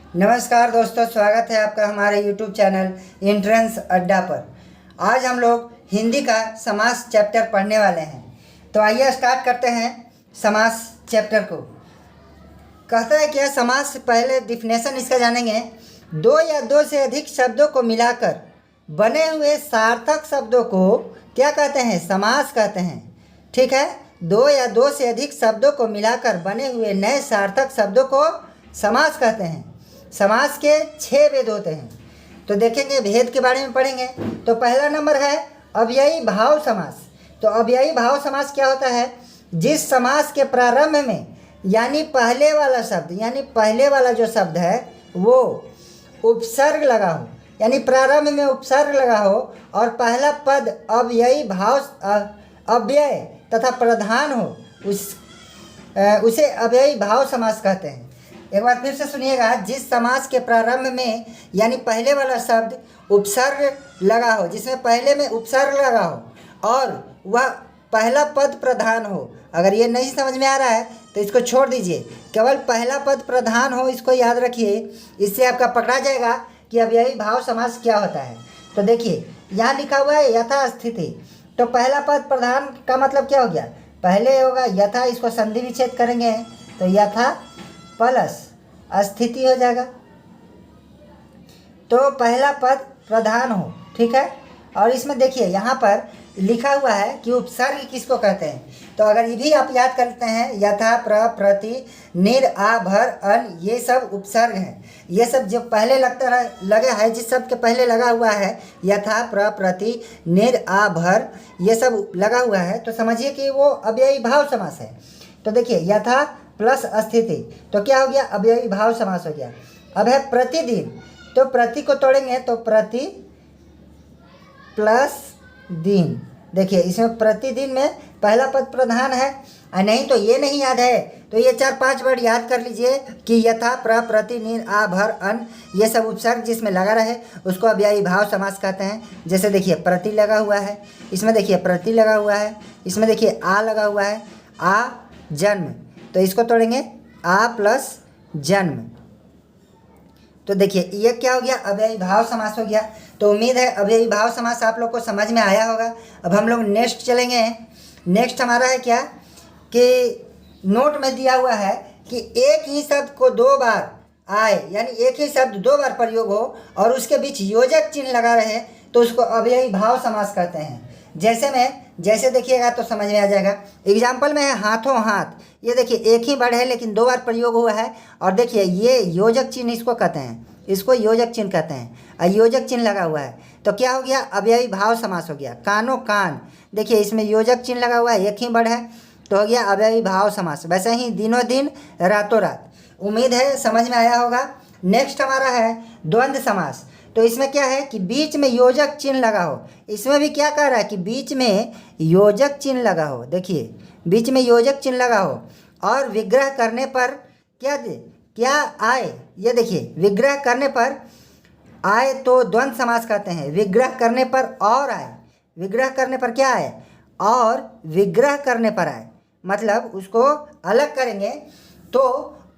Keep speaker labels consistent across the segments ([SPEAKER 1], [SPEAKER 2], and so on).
[SPEAKER 1] नमस्कार दोस्तों, स्वागत है आपका हमारे YouTube चैनल एंट्रेंस अड्डा पर। आज हम लोग हिंदी का समास चैप्टर पढ़ने वाले हैं। तो आइए स्टार्ट करते हैं समास चैप्टर को। कहता है क्या, समास से पहले डिफिनेशन इसका जानेंगे। दो या दो से अधिक शब्दों को मिलाकर बने हुए सार्थक शब्दों को क्या कहते हैं? समास कहते हैं। ठीक है, दो या दो से अधिक शब्दों को मिलाकर बने हुए नए सार्थक शब्दों को समास कहते हैं। समास के 6 भेद होते हैं, तो देखेंगे भेद के बारे में पढ़ेंगे। तो पहला नंबर है अव्ययी भाव समास। तो अव्ययी भाव समास क्या होता है? जिस समास के प्रारंभ में यानी पहले वाला शब्द यानी पहले वाला जो शब्द है वो उपसर्ग लगा हो, यानी प्रारंभ में उपसर्ग लगा हो और पहला पद अव्ययी भाव अव्यय तथा प्रधान हो, उसे अव्ययी भाव समास कहते हैं। एक बार फिर से सुनिएगा। जिस समास के प्रारंभ में यानी पहले वाला शब्द उपसर्ग लगा हो, जिसमें पहले में उपसर्ग लगा हो और वह पहला पद प्रधान हो। अगर ये नहीं समझ में आ रहा है तो इसको छोड़ दीजिए, केवल पहला पद प्रधान हो इसको याद रखिए। इससे आपका पकड़ा जाएगा कि अव्ययी भाव समास क्या होता है। तो देखिए यहाँ लिखा हुआ है यथास्थिति। तो पहला पद प्रधान का मतलब क्या हो गया? पहले होगा यथा, इसको संधि विच्छेद करेंगे तो यथा प्लस स्थिति हो जाएगा। तो पहला पद प्रधान हो, ठीक है। और इसमें देखिए यहाँ पर लिखा हुआ है कि उपसर्ग किसको कहते हैं। तो अगर ये भी आप याद करते हैं, यथा, प्र, प्रति, निर, आ, भर, अन, ये सब उपसर्ग हैं। ये सब जो पहले लगे है, जिस शब्द के पहले लगा हुआ है यथा, प्र, प्रति, निर, आ, भर, ये सब लगा हुआ है, तो समझिए कि वो अव्ययी भाव समास है। तो देखिए यथा प्लस स्थिति तो क्या हो गया? अव्ययी भाव समास हो गया। अब है प्रतिदिन। तो प्रति को तोड़ेंगे तो प्रति प्लस दिन। देखिए इसमें प्रतिदिन में पहला पद प्रधान है, नहीं तो ये नहीं याद है तो ये 4-5 वर्ड याद कर लीजिए कि यथा, प्र, प्रति, निर, आ, भर, अन, ये सब उपसर्ग जिसमें लगा रहे उसको अव्ययी भाव समास कहते हैं। जैसे देखिए प्रति लगा हुआ है, इसमें देखिए प्रति लगा हुआ है, इसमें देखिए आ लगा हुआ है, आ जन्म, तो इसको तोड़ेंगे आ प्लस जन्म। तो देखिए ये क्या हो गया? अव्ययी भाव समास हो गया। तो उम्मीद है अव्ययी भाव समास आप लोग को समझ में आया होगा। अब हम लोग नेक्स्ट चलेंगे। नेक्स्ट हमारा है क्या कि नोट में दिया हुआ है कि एक ही शब्द को 2 बार आए, यानी एक ही शब्द 2 बार प्रयोग हो और उसके बीच योजक चिन्ह लगा रहे तो उसको अव्ययी भाव समास कहते हैं। जैसे देखिएगा तो समझ में आ जाएगा। एग्जाम्पल में है हाथों हाथ। ये देखिए एक ही वर्ड है लेकिन 2 बार प्रयोग हुआ है। और देखिए ये योजक चिन्ह इसको कहते हैं, इसको योजक चिन्ह कहते हैं और योजक चिन्ह लगा हुआ है तो क्या हो गया? अव्ययी भाव समास हो गया। कानों कान, देखिए इसमें योजक चिन्ह लगा हुआ है, एक ही वर्ड है तो हो गया अव्ययी भाव समास। वैसे ही दिनों दिन, रातों रात। उम्मीद है समझ में आया होगा। नेक्स्ट हमारा है द्वंद्व समास। तो इसमें क्या है कि बीच में योजक चिन्ह लगा हो। इसमें भी क्या कह रहा है कि बीच में योजक चिन्ह लगा हो। देखिए बीच में योजक चिन्ह लगा हो और विग्रह करने पर क्या आए, ये देखिए विग्रह करने पर आए तो द्वंद्व समास कहते हैं। विग्रह करने पर और आए, विग्रह करने पर क्या आए? और विग्रह करने पर आए, मतलब उसको अलग करेंगे तो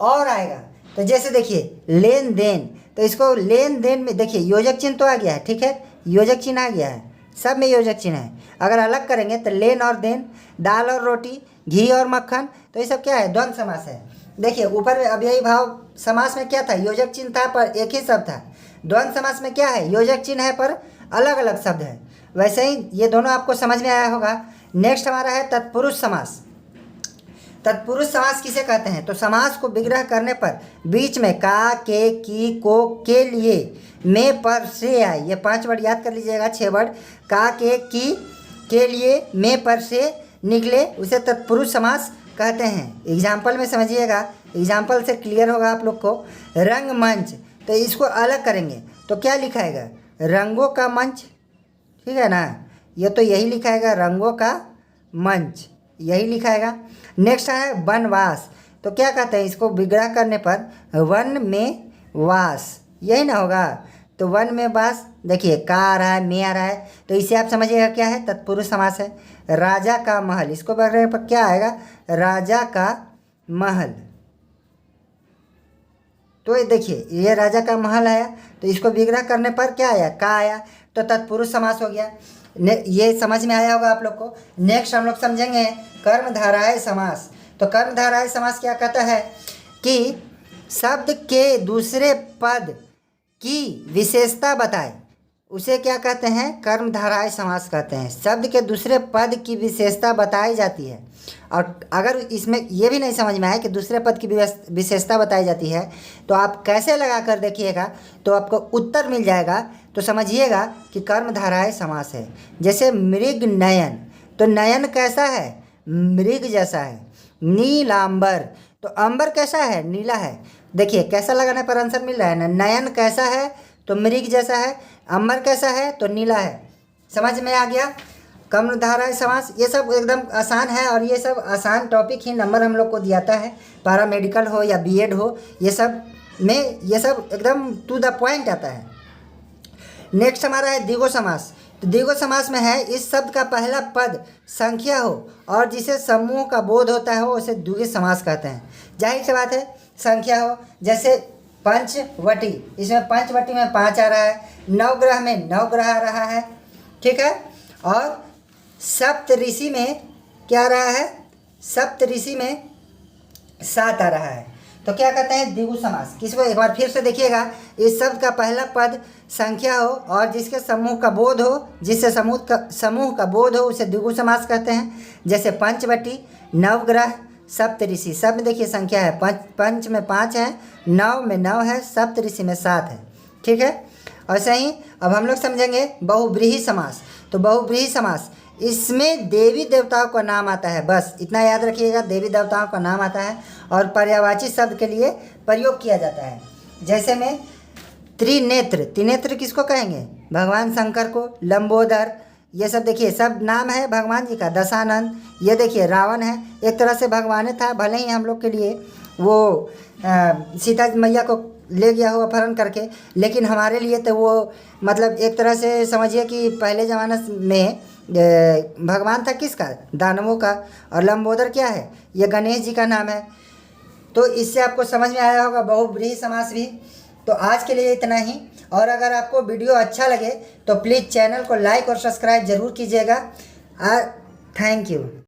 [SPEAKER 1] और आएगा। तो जैसे देखिए लेन देन, तो इसको लेन देन में देखिए योजक चिन्ह तो आ गया है, ठीक है, योजक चिन्ह आ गया है, सब में योजक चिन्ह है। अगर अलग करेंगे तो लेन और देन, दाल और रोटी, घी और मक्खन, तो ये सब क्या है? द्वंद्व समास है। देखिए ऊपर अव्ययी भाव समास में क्या था? योजक चिन्ह था पर एक ही शब्द था। द्वंद्व समास में क्या है? योजक चिन्ह है पर अलग अलग शब्द है। वैसे ही ये दोनों आपको समझ में आया होगा। नेक्स्ट हमारा है तत्पुरुष समास। तत्पुरुष समास किसे कहते हैं? तो समास को विग्रह करने पर बीच में का, के, की, को, के लिए, में, पर, से आए। ये 5 वर्ड याद कर लीजिएगा, 6 वर्ड। का, के, की, के लिए, में, पर, से निकले उसे तत्पुरुष समास कहते हैं। एग्जाम्पल में समझिएगा, एग्जाम्पल से क्लियर होगा आप लोग को। रंगमंच, तो इसको अलग करेंगे तो क्या लिखाएगा? रंगों का मंच, ठीक है ना, ये तो यही लिखाएगा रंगों का मंच, यही लिखाएगा। नेक्स्ट है वनवास। तो क्या कहते हैं? इसको विग्रह करने पर वन में वास, यही ना होगा। तो वन में वास, देखिए का आ रहा है, में आ रहा है, तो इसे आप समझिएगा क्या है? तत्पुरुष समास है। राजा का महल, इसको विग्रह पर क्या आएगा? राजा का महल। तो ये देखिए, ये राजा का महल आया, तो इसको विग्रह करने पर क्या आया, का आया, तो तत्पुरुष समास हो गया। ये समझ में आया होगा आप लोग को। नेक्स्ट हम लोग समझेंगे कर्मधारय समास। तो कर्मधारय समास क्या कहता है कि शब्द के दूसरे पद की विशेषता बताए, उसे क्या कहते हैं, कर्मधारय समास कहते हैं। शब्द के दूसरे पद की विशेषता बताई जाती है। और अगर इसमें ये भी नहीं समझ में आए कि दूसरे पद की विशेषता बताई जाती है, तो आप कैसे लगा कर देखिएगा तो आपको उत्तर मिल जाएगा। तो समझिएगा कि कर्मधारय समास है। जैसे मृग नयन, तो नयन कैसा है, मृग जैसा है। नीलांबर, तो अंबर कैसा है, नीला है। देखिए कैसा लगाने पर आंसर मिल रहा है ना। नयन कैसा है, तो मृग जैसा है। अंबर कैसा है, तो नीला है। समझ में आ गया कर्मधारय समास। ये सब एकदम आसान है, और ये सब आसान टॉपिक ही नंबर हम लोग को दियाता है। पैरामेडिकल हो या बीएड हो, ये सब में ये सब एकदम टू द पॉइंट आता है। नेक्स्ट हमारा है द्विगु समास। तो द्विगु समास में है इस शब्द का पहला पद संख्या हो और जिसे समूह का बोध होता है, उसे द्विगु समास कहते हैं। जाहिर सी बात है, संख्या हो, जैसे पंचवटी, इसमें पंचवटी में 5 आ रहा है। नवग्रह में 9 ग्रह आ रहा है, ठीक है। और सप्तऋषि में क्या आ रहा है, सप्तऋषि में 7 आ रहा है। तो क्या कहते हैं, द्विगु समास। किसको, एक बार फिर से देखिएगा। इस शब्द का पहला पद संख्या हो और जिसके समूह का बोध हो, जिससे समूह का बोध हो, उसे द्विगु समास कहते हैं। जैसे पंचवटी, नवग्रह, सप्तऋषि। सब में देखिए संख्या है। पंच में 5 है, नव में 9 है, सप्तऋषि में 7 है, ठीक है। ऐसे ही अब हम लोग समझेंगे बहुव्रीहि समास। तो बहुव्रीहि समास, इसमें देवी देवताओं का नाम आता है, बस इतना याद रखिएगा, देवी देवताओं का नाम आता है और पर्यायवाची शब्द के लिए प्रयोग किया जाता है। जैसे में त्रिनेत्र, त्रिनेत्र किसको कहेंगे, भगवान शंकर को। लंबोदर, ये सब देखिए सब नाम है भगवान जी का। दशानंद, ये देखिए रावण है, एक तरह से भगवान था, भले ही हम लोग के लिए वो सीता मैया को ले गया हो अपहरण करके, लेकिन हमारे लिए तो वो मतलब एक तरह से समझिए कि पहले ज़माने में भगवान था किसका, दानवों का। और लंबोदर क्या है, ये गणेश जी का नाम है। तो इससे आपको समझ में आया होगा बहुव्रीहि समास भी। तो आज के लिए इतना ही। और अगर आपको वीडियो अच्छा लगे तो प्लीज़ चैनल को लाइक और सब्सक्राइब ज़रूर कीजिएगा। Thank you.